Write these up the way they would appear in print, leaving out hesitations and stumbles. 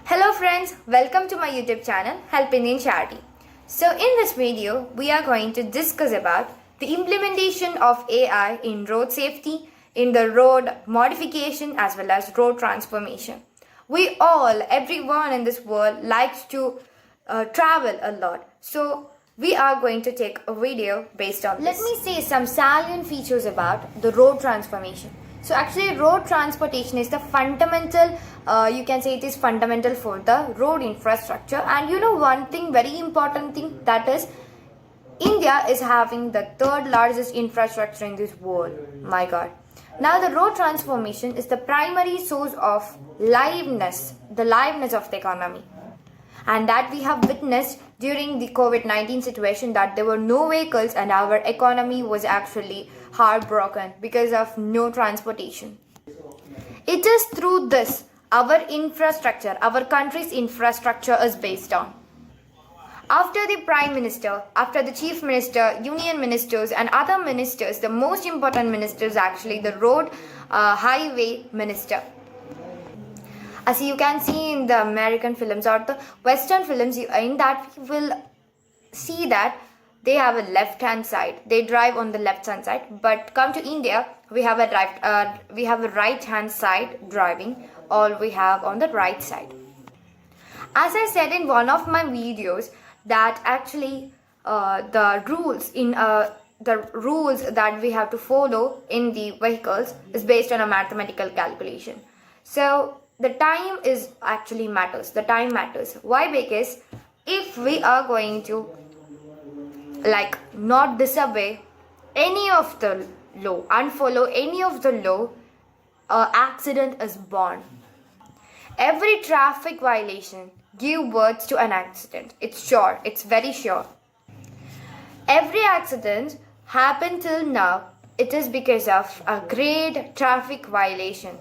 Hello friends, welcome to my YouTube channel Help Indian Charity. So in this video, we are going to discuss about the implementation of AI in road safety, in the road modification as well as road transformation. Everyone in this world likes to travel a lot. So we are going to take a video based on this. Let me say some salient features about the road transformation. So actually road transportation is the fundamental, you can say it is fundamental for the road infrastructure. And you know one thing, very important thing, that is India is having the third largest infrastructure in this world. My God. Now the road transformation is the primary source of liveness, the liveness of the economy. And that we have witnessed during the COVID-19 situation, that there were no vehicles and our economy was actually heartbroken because of no transportation. It is through this our infrastructure, our country's infrastructure is based on. After the Prime Minister, after the Chief Minister, Union Ministers and other ministers, the most important minister is actually the Road Highway Minister. As you can see in the American films or the Western films, in that we will see that they have a left-hand side. They drive on the left-hand side. But come to India, we have a right-hand side driving. All we have on the right side. As I said in one of my videos, that actually the rules that we have to follow in the vehicles is based on a mathematical calculation. So the time is actually matters. The time matters. Why? Because if we are going to not disobey any of the law, unfollow any of the law, accident is born. Every traffic violation give birth to an accident. It's sure. It's very sure. Every accident happened till now, it is because of a great traffic violation.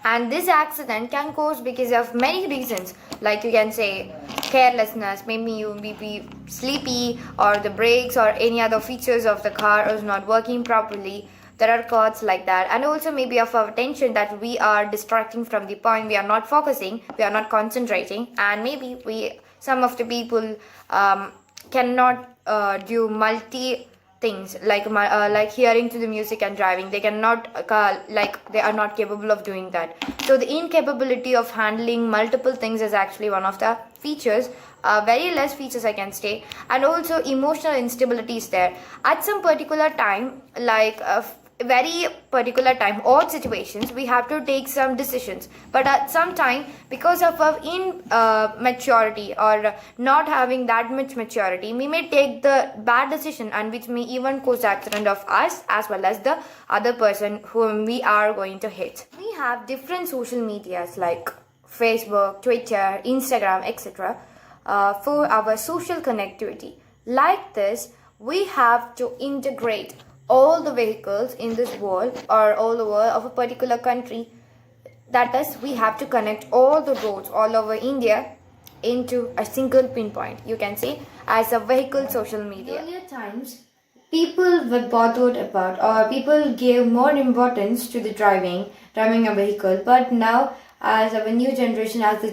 And this accident can cause because of many reasons, like you can say carelessness, maybe you may be sleepy, or the brakes or any other features of the car is not working properly. There are causes like that, and also maybe of our attention that we are distracting from the point, we are not focusing, we are not concentrating, and maybe some of the people cannot do multi things like hearing to the music and driving. They cannot they are not capable of doing that. So the incapability of handling multiple things is actually one of the features, very less features I can say. And also emotional instability is there at some particular time, like a very particular time, odd situations, we have to take some decisions, but at some time, because of our immaturity or not having that much maturity, we may take the bad decision, and which may even cause accident of us as well as the other person whom we are going to hit. We have different social medias like Facebook, Twitter, Instagram, etc. For our social connectivity. Like this, we have to integrate all the vehicles in this world or all over of a particular country. That is, we have to connect all the roads all over India into a single pinpoint, you can say, as a vehicle social media. In earlier times, people were bothered about, or people gave more importance to the driving a vehicle. But now, as our new generation, as the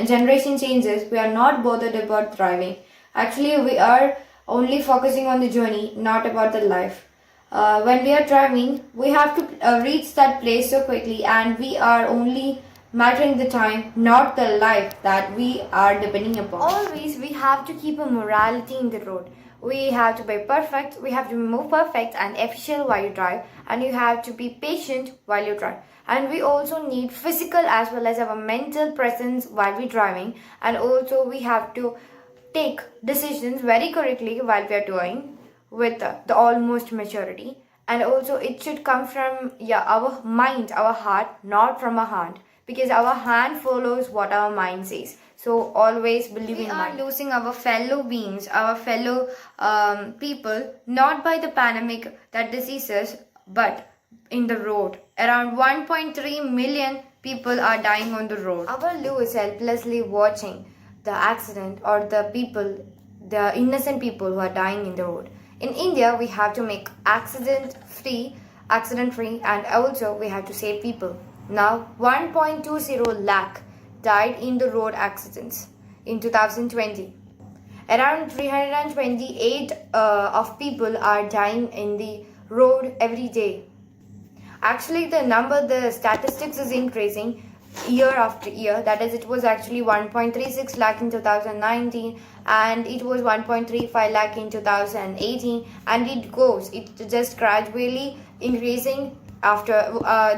generation changes, we are not bothered about driving. Actually, we are only focusing on the journey, not about the life. When we are driving, we have to reach that place so quickly, and we are only mattering the time, not the life that we are depending upon. Always we have to keep a morality in the road. We have to be perfect, we have to be more perfect and efficient while you drive, and you have to be patient while you drive. And we also need physical as well as our mental presence while we're driving, and also we have to take decisions very correctly while we are doing with the almost maturity. And also it should come from our mind, our heart, not from our hand, because our hand follows what our mind says. So always believe in mind. We are losing our fellow beings, our fellow people, not by the pandemic, that diseases, but in the road. Around 1.3 million people are dying on the road. Our law is helplessly watching the accident or the innocent people who are dying in the road. In India, we have to make accident free, and also we have to save people. Now 1.20 lakh died in the road accidents in 2020. Around 328 of people are dying in the road every day. Actually, the statistics is increasing year after year. That is, it was actually 1.36 lakh in 2019, and it was 1.35 lakh in 2018, and it just gradually increasing after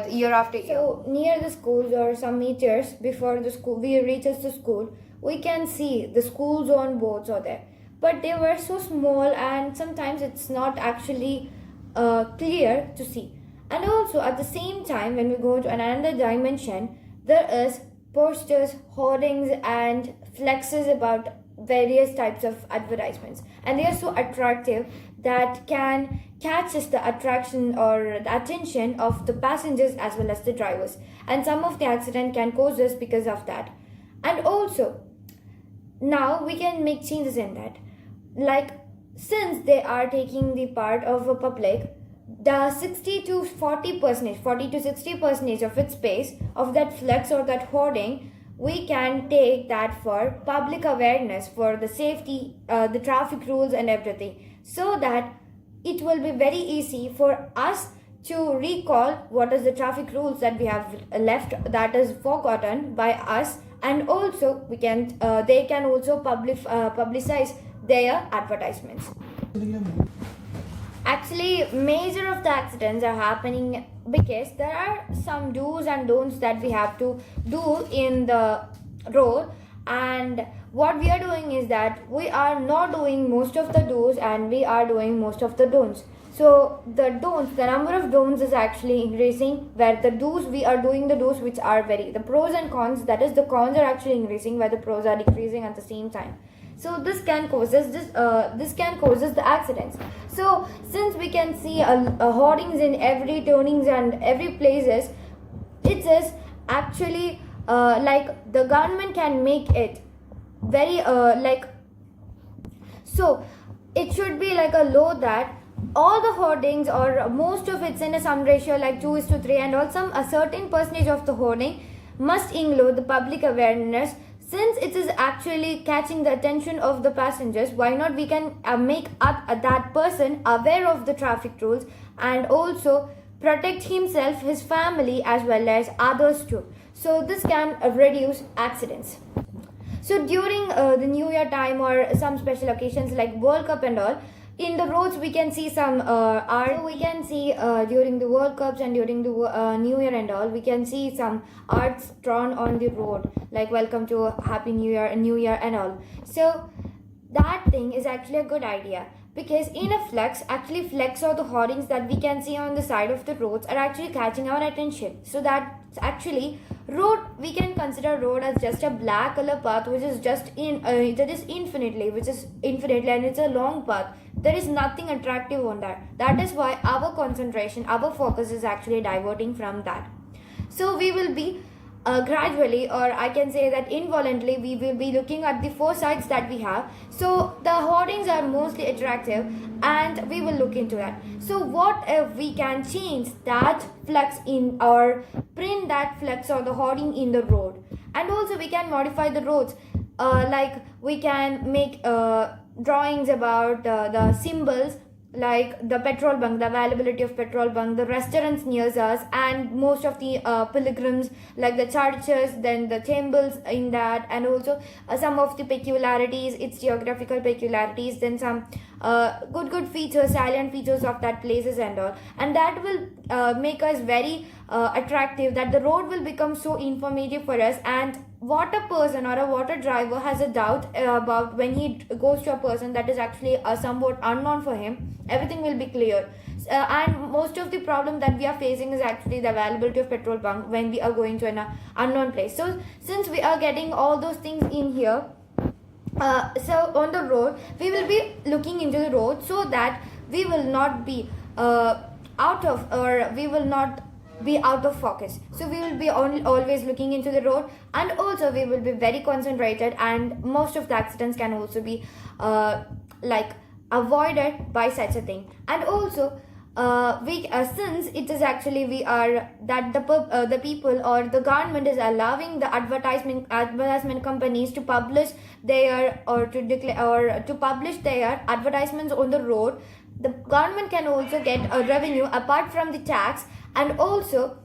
year after year. So near the schools or some meters before the school we reaches the school, we can see the school zone boards are there, but they were so small and sometimes it's not actually clear to see. And also at the same time, when we go to another dimension, there is posters, hoardings and flexes about various types of advertisements, and they are so attractive that can catches the attraction or the attention of the passengers as well as the drivers, and some of the accident can cause us because of that. And also now we can make changes in that, like since they are taking the part of a public, the 60 to 40 percentage 40 to 60 percentage of its space of that flex or that hoarding, we can take that for public awareness for the safety, the traffic rules and everything, so that it will be very easy for us to recall what is the traffic rules that we have left that is forgotten by us. And also we can they can also publicize their advertisements. Actually, major of the accidents are happening because there are some do's and don'ts that we have to do in the road, and what we are doing is that we are not doing most of the do's and we are doing most of the don'ts. So the don'ts, the number of don'ts is actually increasing, where the do's, we are doing the do's which are very, the pros and cons, that is the cons are actually increasing where the pros are decreasing at the same time. So this can causes the accidents. So since we can see hoardings in every turnings and every places, it is actually like the government can make it very so it should be like a law that all the hoardings or most of it's in a some ratio like 2:3, and also a certain percentage of the hoarding must include the public awareness. Since it is actually catching the attention of the passengers, why not we can make that person aware of the traffic rules and also protect himself, his family as well as others too. So this can reduce accidents. So during the New Year time or some special occasions like World Cup and all, in the roads we can see some art. We can see during the World Cups and during the New Year and all, we can see some arts drawn on the road like welcome to Happy New Year and New Year and all. So that thing is actually a good idea, because in a flex or the hoardings that we can see on the side of the roads are actually catching our attention. So that's actually road, we can consider road as just a black color path which is just that is infinitely and it's a long path. There is nothing attractive on that. That is why our concentration, our focus is actually diverting from that. So we will be gradually, or I can say that involuntarily, we will be looking at the four sides that we have. So the hoardings are mostly attractive and we will look into that. So what if we can change that flex in or print that flex or the hoarding in the road, and also we can modify the roads, like we can make drawings about the symbols like the petrol bunk, the availability of petrol bunk, the restaurants near us, and most of the pilgrims like the churches, then the temples in that, and also some of the peculiarities, its geographical peculiarities, then some good features, salient features of that places and all, and that will make us very attractive, that the road will become so informative for us. And what a person or a water driver has a doubt about when he goes to a person that is actually somewhat unknown for him, everything will be clear. And most of the problem that we are facing is actually the availability of petrol bunk when we are going to an unknown place. So since we are getting all those things in here, so on the road we will be looking into the road so that we will not be out of focus. So we will be always looking into the road, and also we will be very concentrated, and most of the accidents can also be avoided by such a thing. And also we since it is actually we are that the people or the government is allowing the advertisement companies to publish their or to declare or to publish their advertisements on the road. The government can also get a revenue apart from the tax, and also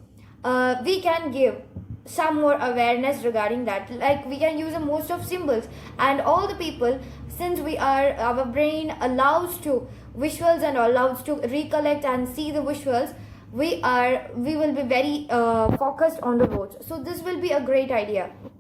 we can give some more awareness regarding that, like we can use a most of symbols, and all the people, since we are our brain allows to visuals and allows to recollect and see the visuals, we will be very focused on the roads. So this will be a great idea.